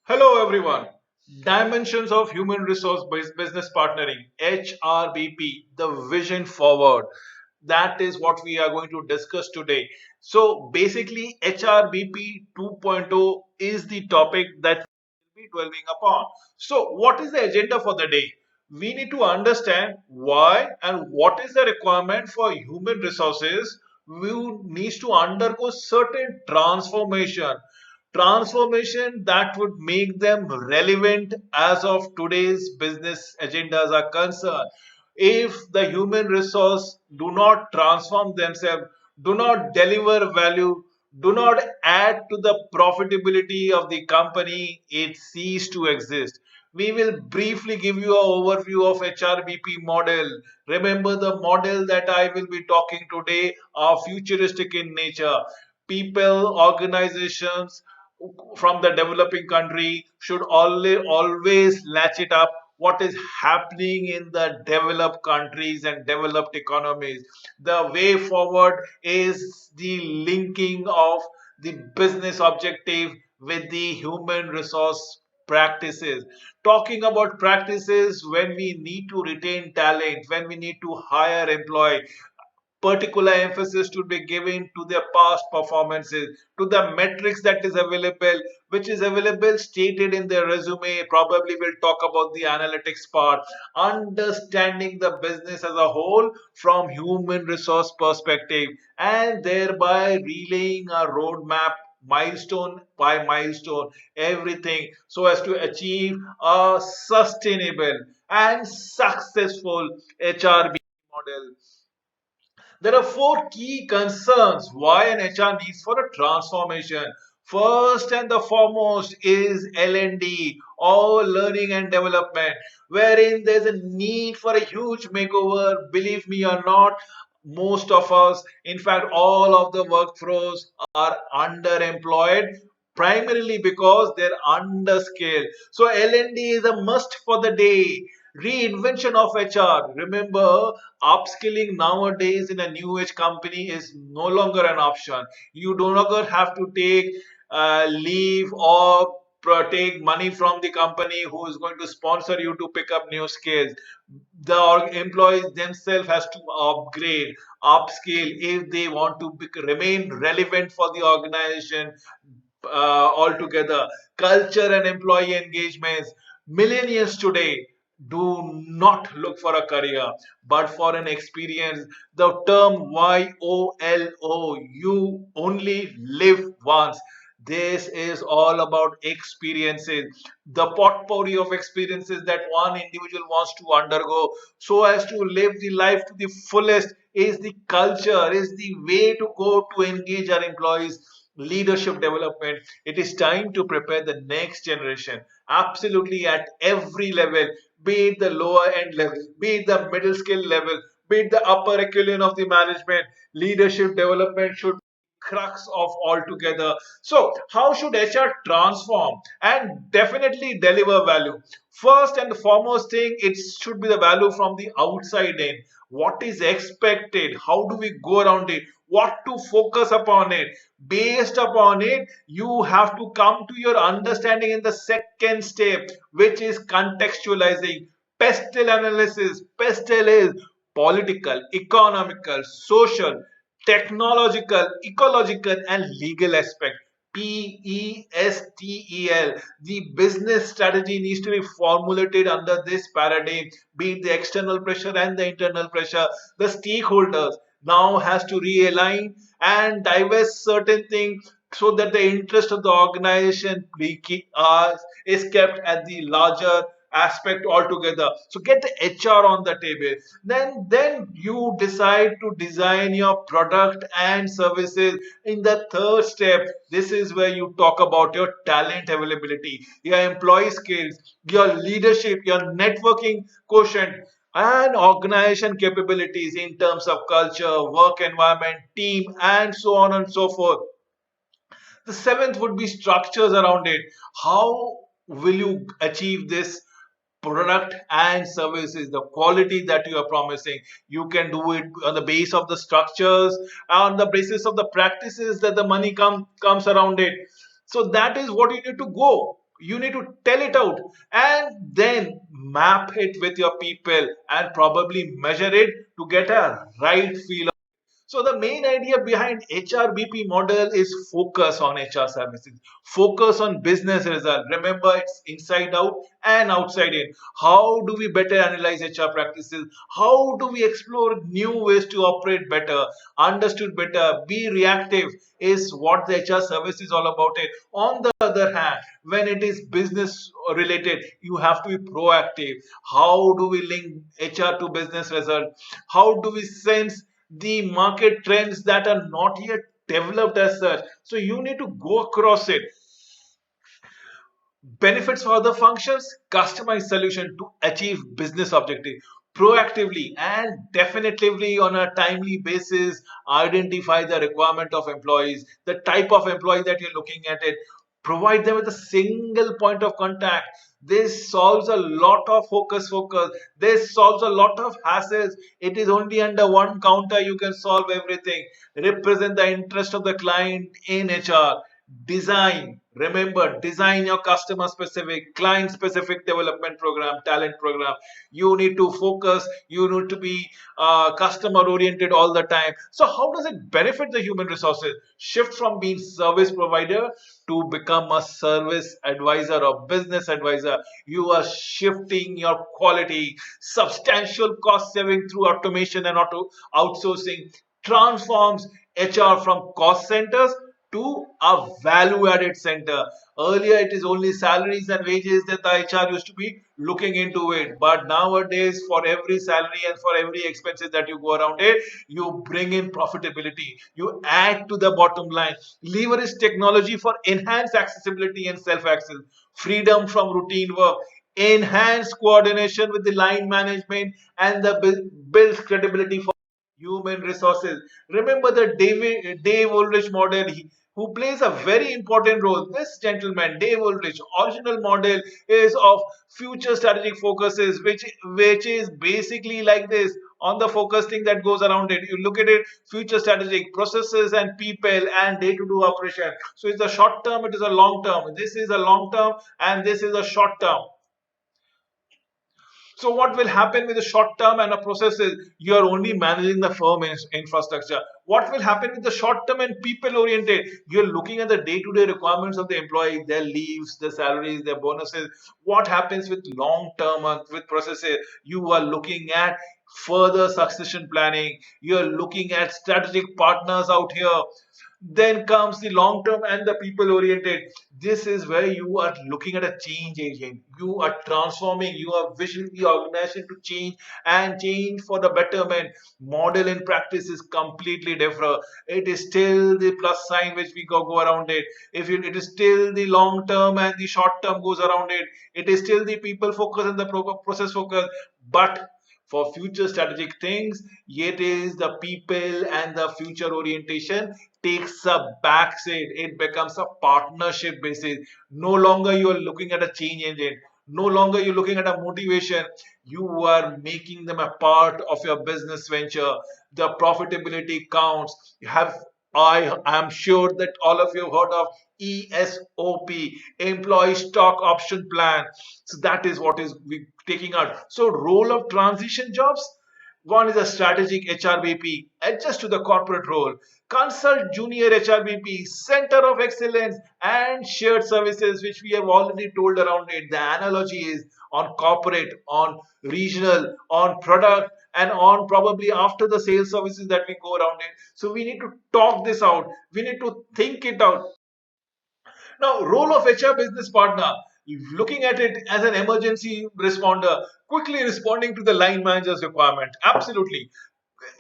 Hello, everyone. Dimensions of Human Resource Based Business Partnering, HRBP, the vision forward. That is what we are going to discuss today. So, basically, HRBP 2.0 is the topic that we'll be dwelling upon. So, what is the agenda for the day? We need to understand why and what is the requirement for human resources. We need to undergo certain transformation that would make them relevant as of today's business agendas are concerned. If the human resource do not transform themselves, do not deliver value, do not add to the profitability of the company, it cease to exist. We will briefly give you an overview of HRBP model. Remember, the model that I will be talking today are futuristic in nature. People, organizations from the developing country should always latch it up what is happening in the developed countries and developed economies. The way forward is the linking of the business objective with the human resource practices. Talking about practices, when we need to retain talent, when we need to hire employee, particular emphasis to be given to their past performances, to the metrics that is available, which is available stated in their resume. Probably we'll talk about the analytics part, understanding the business as a whole from human resource perspective, and thereby relaying a roadmap milestone by milestone, everything so as to achieve a sustainable and successful HRB model. There are four key concerns why an HR needs for a transformation. First and the foremost is L&D, or learning and development, wherein there's a need for a huge makeover. Believe me or not, most of us, in fact, all of the workforce are underemployed primarily because they're underskilled. So L&D is a must for the day. Reinvention of HR. Remember, upskilling nowadays in a new age company is no longer an option. You no longer have to take leave or take money from the company who is going to sponsor you to pick up new skills. The employees themselves has to upgrade, upskill if they want to remain relevant for the organization altogether. Culture and employee engagements. Millennials today do not look for a career but for an experience. The term YOLO, you only live once. This is all about experiences, the potpourri of experiences that one individual wants to undergo so as to live the life to the fullest is the culture, is the way to go to engage our employees. Leadership development, it is time to prepare the next generation absolutely at every level, be it the lower end level, be it the middle skill level, be it the upper echelon of the management. Leadership development should crux of altogether. So how should HR transform and definitely deliver value? First and the foremost thing, it should be the value from the outside in. What is expected, how do we go around it, what to focus upon it. Based upon it, you have to come to your understanding in the second step, which is contextualizing. Pestle analysis. Pestle is political, economical, social, technological, ecological, and legal aspect. PESTEL. The business strategy needs to be formulated under this paradigm, be it the external pressure and the internal pressure. The stakeholders now has to realign and divest certain things so that the interest of the organization is kept at the larger aspect altogether. So get the HR on the table. Then you decide to design your product and services. In the third step, this is where you talk about your talent availability, your employee skills, your leadership, your networking quotient, and organization capabilities in terms of culture, work environment, team, and so on and so forth. The seventh would be structures around it. How will you achieve this product and services, the quality that you are promising? You can do it on the base of the structures, on the basis of the practices that the money comes around it. So that is what you need to go. You need to tell it out and then map it with your people and probably measure it to get a right feel. So the main idea behind HRBP model is focus on HR services, focus on business result. Remember, it's inside out and outside in. How do we better analyze HR practices? How do we explore new ways to operate better, understood better, be reactive is what the HR service is all about. It. On the other hand, when it is business related, you have to be proactive. How do we link HR to business result? How do we sense the market trends that are not yet developed as such? So you need to go across it. Benefits for other functions, customized solution to achieve business objective proactively and definitively on a timely basis. Identify the requirement of employees, the type of employee that you're looking at it, provide them with a single point of contact. This solves a lot of focus. This solves a lot of hassles. It is only under one counter you can solve everything. Represent the interest of the client in HR. Design, remember, design your customer specific, client specific development program, talent program. You need to focus, you need to be customer oriented all the time. So how does it benefit the human resources? Shift from being service provider to become a service advisor or business advisor. You are shifting your quality, substantial cost saving through automation and auto outsourcing transforms HR from cost centers to a value added center. Earlier, it is only salaries and wages that the HR used to be looking into it. But nowadays, for every salary and for every expenses that you go around it, you bring in profitability. You add to the bottom line. Leverage technology for enhanced accessibility and self access. Freedom from routine work. Enhanced coordination with the line management and the builds credibility for human resources. Remember the Dave Ulrich model, who plays a very important role. This gentleman, Dave Ulrich, original model is of future strategic focuses, which is basically like this. On the focus thing that goes around it, you look at it, future strategic processes and people and day-to-day operation. So it's a short term, it is a long term. This is a long term and this is a short term. So what will happen with the short term and a process is you are only managing the firm infrastructure. What will happen with the short term and people oriented? You're looking at the day to day requirements of the employee, their leaves, their salaries, their bonuses. What happens with long term with processes? You are looking at further succession planning. You're looking at strategic partners out here. Then comes the long term and the people oriented. This is where you are looking at a change agent. You are transforming, you are wishing the organization to change and change for the betterment. Model in practice is completely different. It is still the plus sign which we go around it. It is still the long term and the short term goes around it. It is still the people focus and the process focus. But for future strategic things, it is the people and the future orientation takes a backseat. It becomes a partnership basis. No longer you are looking at a change engine. No longer you're looking at a motivation. You are making them a part of your business venture. The profitability counts. You have I am sure that all of you have heard of ESOP, Employee Stock Option Plan. So that is what is we taking out. So role of transition jobs. One is a strategic HRBP, adjust to the corporate role. Consult junior HRBP, center of excellence, and shared services, which we have already told around it. The analogy is on corporate, on regional, on product, and on probably after the sales services that we go around it. So we need to talk this out. We need to think it out. Now, role of HR business partner, looking at it as an emergency responder, quickly responding to the line manager's requirement. Absolutely.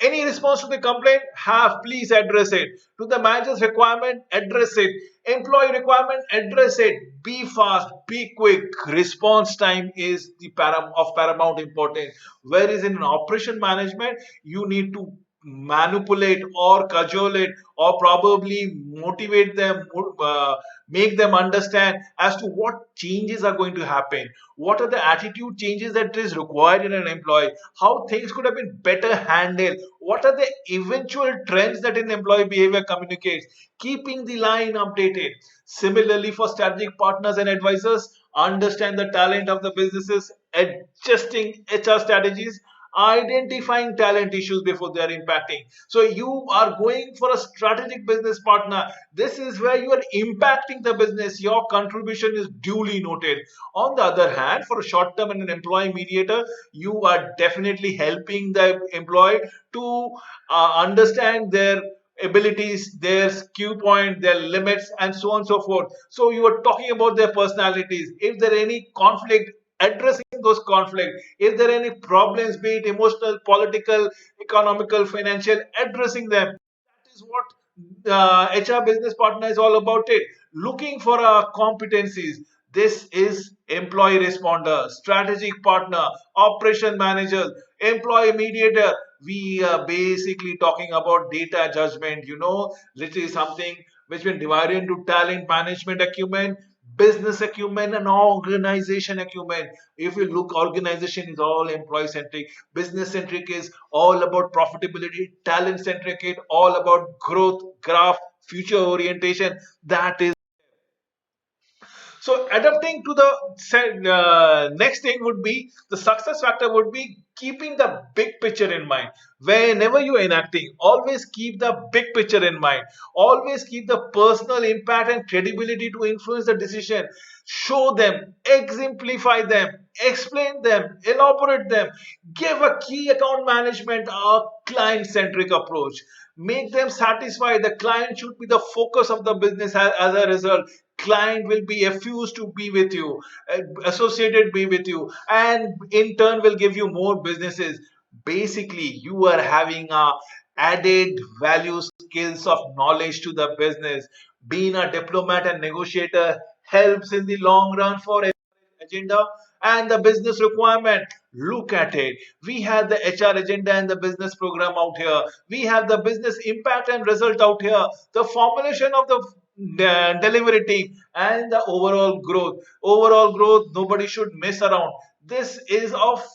Any response to the complaint? Have, please address it. To the manager's requirement, address it. Employee requirement, address it. Be fast, be quick. Response time is of paramount importance. Whereas in operation management, you need to manipulate or cajole it or probably motivate them, make them understand as to what changes are going to happen, what are the attitude changes that is required in an employee, how things could have been better handled, what are the eventual trends that an employee behavior communicates, keeping the line updated. Similarly, for strategic partners and advisors, understand the talent of the businesses, adjusting HR strategies, identifying talent issues before they are impacting. So you are going for a strategic business partner. This is where you are impacting the business. Your contribution is duly noted. On the other hand, for a short term and an employee mediator, you are definitely helping the employee to understand their abilities, their skew point, their limits, and so on and so forth. So you are talking about their personalities. If there are any conflict, addressing those conflicts. If there are any problems, be it emotional, political, economical, financial, addressing them. That is what HR business partner is all about it. Looking for competencies. This is employee responder, strategic partner, operation manager, employee mediator. We are basically talking about data judgment, literally something which been divided into talent management acumen, business acumen, and organization acumen. If you look, organization is all employee centric, business centric is all about profitability, talent centric is all about growth, graph, future orientation. That is so adapting to the next thing would be the success factor would be keeping the big picture in mind. Whenever you're enacting, always keep the big picture in mind. Always keep the personal impact and credibility to influence the decision. Show them, exemplify them, explain them, elaborate them. Give a key account management, a client centric approach. Make them satisfied. The client should be the focus of the business as a result. Client will be effused to be with you, associated be with you, and in turn will give you more businesses. Basically, you are having a added value skills of knowledge to the business. Being a diplomat and negotiator helps in the long run for agenda and the business requirement. Look at it. We have the HR agenda and the business program out here. We have the business impact and result out here. The formulation of the delivery team and the overall growth. Overall growth, nobody should miss around. This is of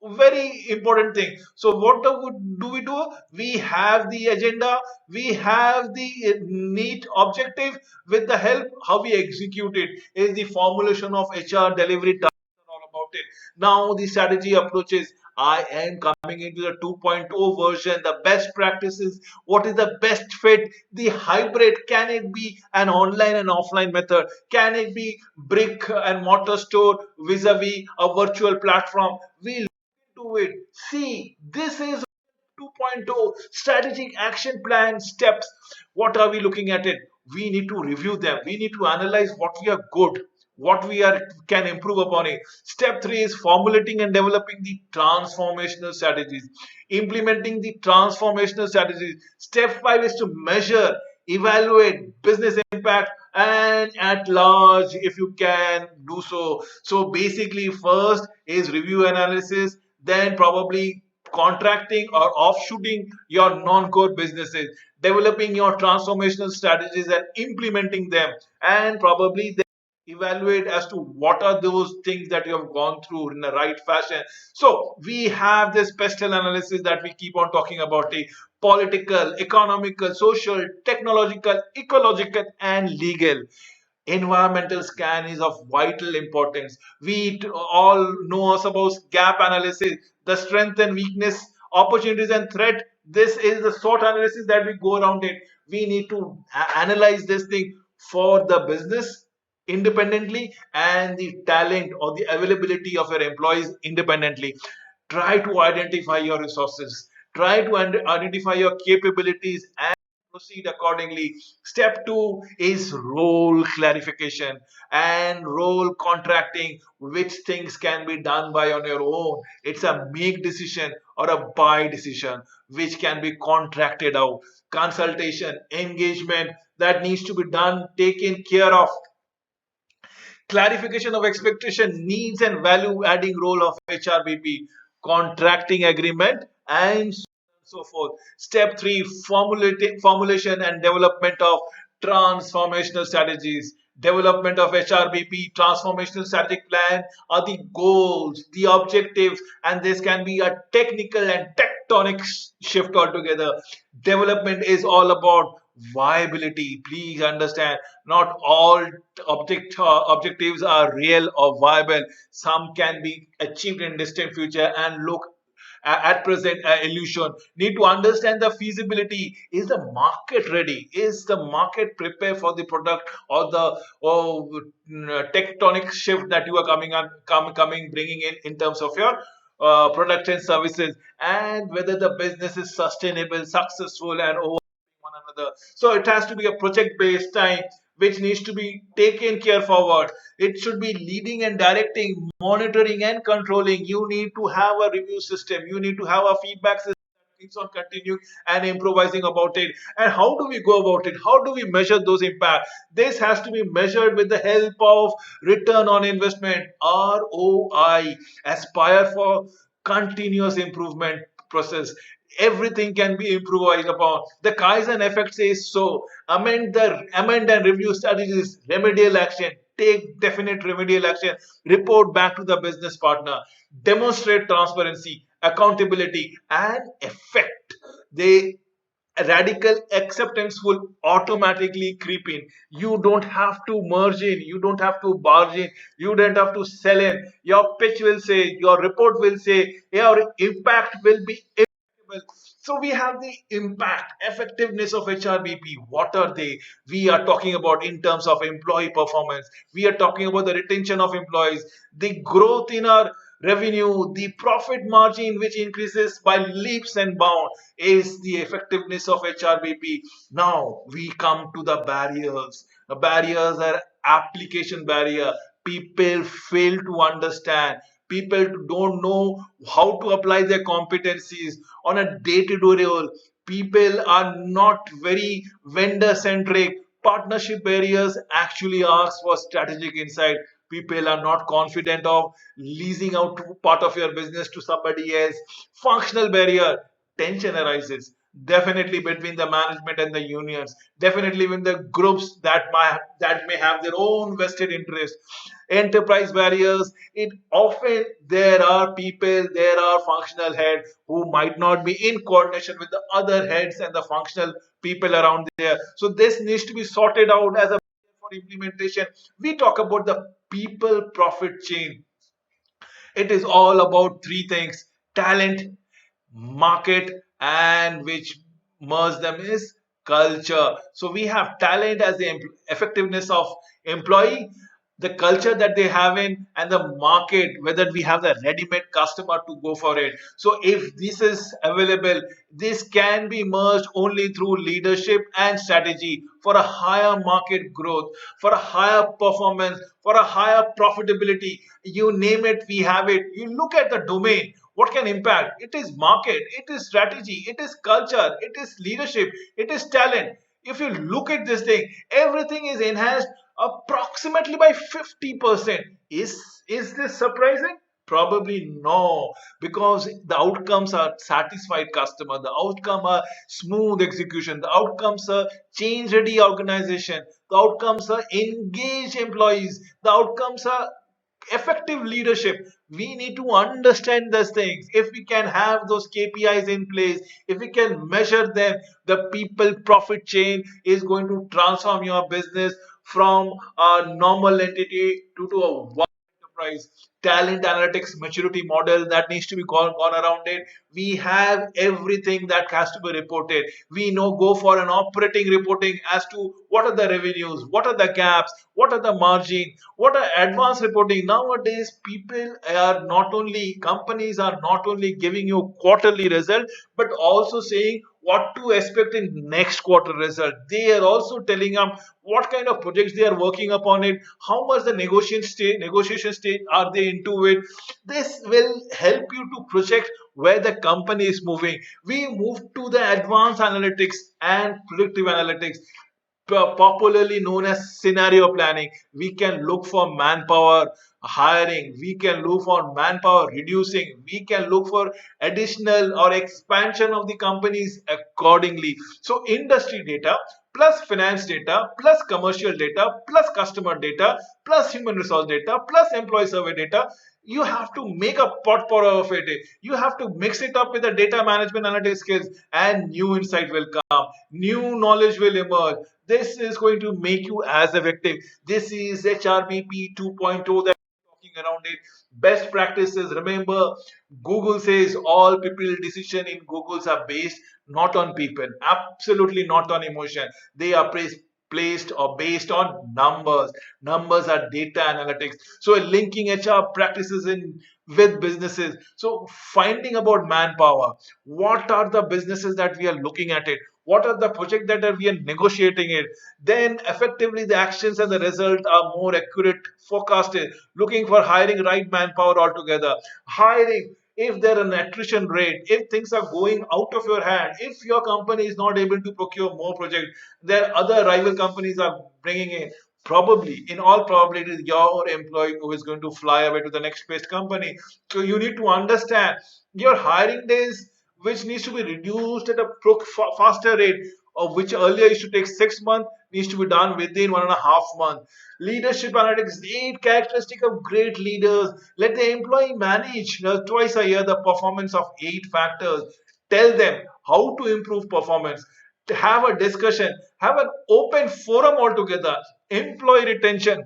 very important thing. So what do we do? We have the agenda, we have the neat objective. With the help, how we execute it is the formulation of HR delivery task and all about it. Now the strategy approaches. I am coming into the 2.0 version, the best practices, what is the best fit, the hybrid, can it be an online and offline method, can it be brick and mortar store vis-a-vis a virtual platform. We to it. See, this is 2.0 strategic action plan steps. What are we looking at it? We need to review them. We need to analyze what we are good, what we are can improve upon it. Step 3 is formulating and developing the transformational strategies, implementing the transformational strategies. Step 5 is to measure, evaluate business impact, and at large if you can do so. So basically, first is review analysis, then probably contracting or offshooting your non-core businesses, developing your transformational strategies and implementing them, and probably then evaluate as to what are those things that you have gone through in the right fashion. So we have this pestle analysis that we keep on talking about, the political, economical, social, technological, ecological, and legal. Environmental scan is of vital importance. We all know us about gap analysis, the strength and weakness, opportunities and threat. This is the SWOT analysis that we go around it. We need to analyze this thing for the business independently and the talent or the availability of your employees independently. Try to identify your resources, try to identify your capabilities and proceed accordingly. Step 2 is role clarification and role contracting, which things can be done by on your own. It's a make decision or a buy decision which can be contracted out. Consultation, engagement that needs to be done, taken care of. Clarification of expectation, needs, and value adding role of HRBP, contracting agreement, and so forth. Step 3, formulation and development of transformational strategies, development of HRBP, transformational strategic plan are the goals, the objectives, and this can be a technical and tectonic shift altogether. Development is all about viability. Please understand, not all objectives are real or viable. Some can be achieved in distant future and look at present illusion. Need to understand the feasibility. Is the market ready? Is the market prepared for the product or the tectonic shift that you are coming bringing in terms of your product and services, and whether the business is sustainable, successful, and over one another. So it has to be a project based time which needs to be taken care forward. It should be leading and directing, monitoring and controlling. You need to have a review system. You need to have a feedback system that keeps on continuing and improvising about it. And how do we go about it? How do we measure those impacts? This has to be measured with the help of return on investment, ROI. Aspire for continuous improvement process. Everything can be improvised upon. The Kaizen effect says so. Amend and review strategies, remedial action. Take definite remedial action. Report back to the business partner. Demonstrate transparency, accountability, and effect. They radical acceptance will automatically creep in. You don't have to merge in, you don't have to barge in, you don't have to sell in. Your pitch will say, your report will say, your impact will be well, so we have the impact, effectiveness of HRBP. What are they? We are talking about in terms of employee performance. We are talking about the retention of employees, the growth in our revenue, the profit margin which increases by leaps and bounds is the effectiveness of HRBP. Now we come to the barriers. The barriers are application barrier. People fail to understand. People don't know how to apply their competencies on a day-to-day role. People are not very vendor centric. Partnership barriers actually ask for strategic insight. People are not confident of leasing out part of your business to somebody else. Functional barrier, tension arises definitely between the management and the unions, definitely with the groups that may have their own vested interest. Enterprise barriers, it often there are people, there are functional heads who might not be in coordination with the other heads and the functional people around there. So this needs to be sorted out as a for implementation. We talk about the people profit chain. It is all about three things: talent, market, and which merge them is culture. So we have talent as the effectiveness of employee, the culture that they have in, and the market, whether we have the ready-made customer to go for it. So if this is available, this can be merged only through leadership and strategy for a higher market growth, for a higher performance, for a higher profitability. You name it, we have it. You look at the domain, what can impact? It is market, it is strategy, it is culture, it is leadership, it is talent. If you look at this thing, everything is enhanced approximately by 50%. Is this surprising? Probably no, because the outcomes are satisfied customer, the outcome are smooth execution, the outcomes are change ready organization, the outcomes are engaged employees, the outcomes are effective leadership. We need to understand those things. If we can have those KPIs in place, if we can measure them, the people profit chain is going to transform your business from a normal entity to a enterprise. Talent analytics maturity model that needs to be gone around it. We have everything that has to be reported. We know go for an operating reporting as to what are the revenues, what are the gaps, what are the margin, what are advanced reporting. Nowadays people are not only, companies are not only giving you quarterly result, but also saying what to expect in next quarter result. They are also telling them what kind of projects they are working upon it, how much the negotiation stage are they into it. This will help you to project where the company is moving. We move to the advanced analytics and predictive analytics, popularly known as scenario planning. We can look for manpower hiring, we can look for manpower reducing, we can look for additional or expansion of the companies accordingly. So industry data, plus finance data, plus commercial data, plus customer data, plus human resource data, plus employee survey data. You have to make a potpourri of it. You have to mix it up with the data management analytics skills, and new insight will come, new knowledge will emerge. This is going to make you as effective. This is HRBP 2.0 that talking around it. Best practices. Remember, Google says all people decision in Google's are based not on people, absolutely not on emotion. They are placed or based on numbers. Numbers are data analytics. So linking HR practices in with businesses. So finding about manpower. What are the businesses that we are looking at it? What are the projects that are we are negotiating it? Then effectively the actions and the result are more accurate forecasted. Looking for hiring right manpower altogether. Hiring, if there an attrition rate, if things are going out of your hand, if your company is not able to procure more projects, there other rival companies are bringing in. Probably, in all probability, your employee who is going to fly away to the next best company. So you need to understand your hiring days, which needs to be reduced at a faster rate, of which earlier used to take 6 months, needs to be done within 1.5 months. Leadership analytics, 8 characteristic of great leaders. Let the employee manage twice a year the performance of 8 factors. Tell them how to improve performance. To have a discussion, have an open forum altogether. Employee retention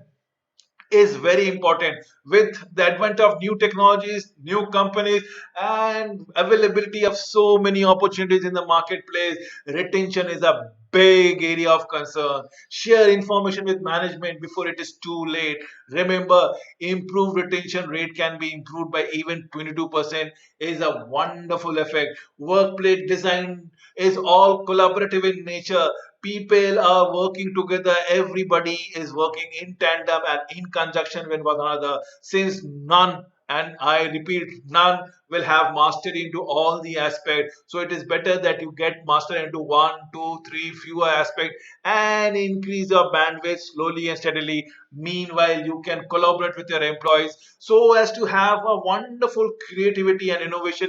is very important with the advent of new technologies, new companies, and availability of so many opportunities in the marketplace. Retention is a big area of concern. Share information with management before it is too late. Remember, improved retention rate can be improved by even 22%, is a wonderful effect. Workplace design is all collaborative in nature. People are working together, everybody is working in tandem and in conjunction with one another, since none, and I repeat, none will have mastery into all the aspects. So it is better that you get master into one, two, three fewer aspects and increase your bandwidth slowly and steadily. Meanwhile, you can collaborate with your employees so as to have a wonderful creativity and innovation.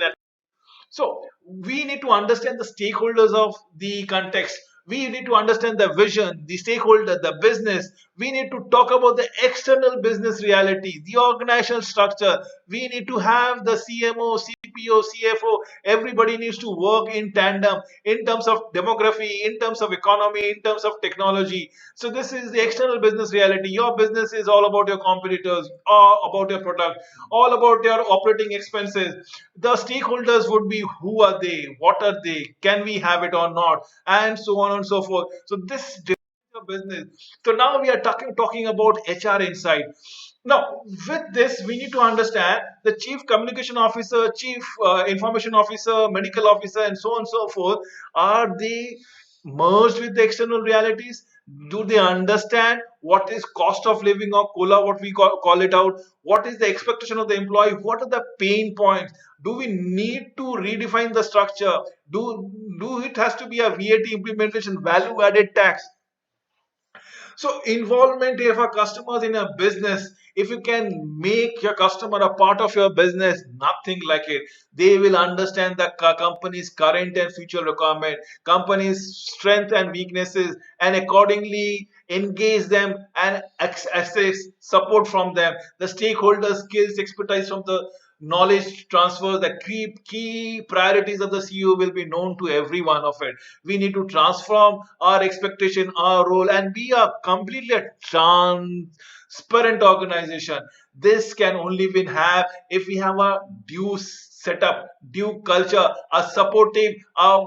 So we need to understand the stakeholders of the context. We need to understand the vision, the stakeholder, the business. We need to talk about the external business reality, the organizational structure. We need to have the CMO, CPO, CFO. Everybody needs to work in tandem in terms of demography, in terms of economy, in terms of technology. So this is the external business reality. Your business is all about your competitors, all about your product, all about your operating expenses. The stakeholders would be who are they, what are they, can we have it or not, and so on and so forth. So this defines your business. So now we are talking about HR insight. Now with this we need to understand the chief communication officer, chief information officer, medical officer, and so on and so forth. Are they merged with the external realities? Do they understand what is cost of living or cola, what we call it out? What is the expectation of the employee? What are the pain points? Do we need to redefine the structure? Do it has to be a VAT implementation, value added tax? So involvement of our customers in a business, if you can make your customer a part of your business, nothing like it. They will understand the company's current and future requirement, company's strength and weaknesses, and accordingly engage them and access support from them. The stakeholder skills, expertise from the knowledge transfer, the key priorities of the CEO will be known to every one of it. We need to transform our expectation, our role, and be a completely transparent organization. This can only be have if we have a due setup, due culture, a supportive,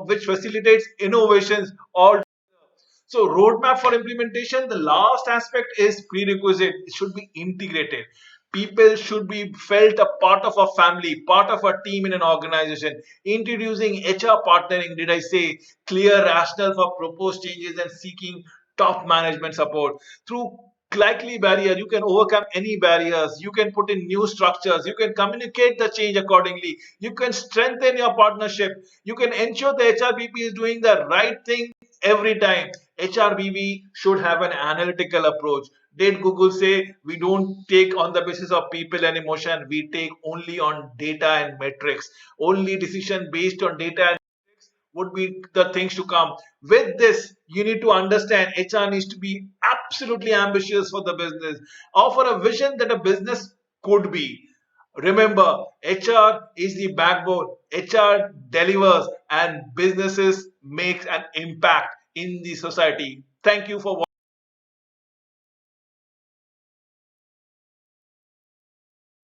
which facilitates innovations all. So roadmap for implementation, the last aspect is prerequisite. It should be integrated. People should be felt a part of a family, part of a team in an organization. Introducing HR partnering, did I say, clear rationale for proposed changes and seeking top management support. Through likely barrier, you can overcome any barriers. You can put in new structures. You can communicate the change accordingly. You can strengthen your partnership. You can ensure the HRBP is doing the right thing every time. HRBP should have an analytical approach. Did Google say we don't take on the basis of people and emotion? We take only on data and metrics. Only decision based on data and metrics would be the things to come. With this, you need to understand HR needs to be absolutely ambitious for the business, offer a vision that a business could be. Remember, HR is the backbone. HR delivers and businesses make an impact in the society. Thank you for watching.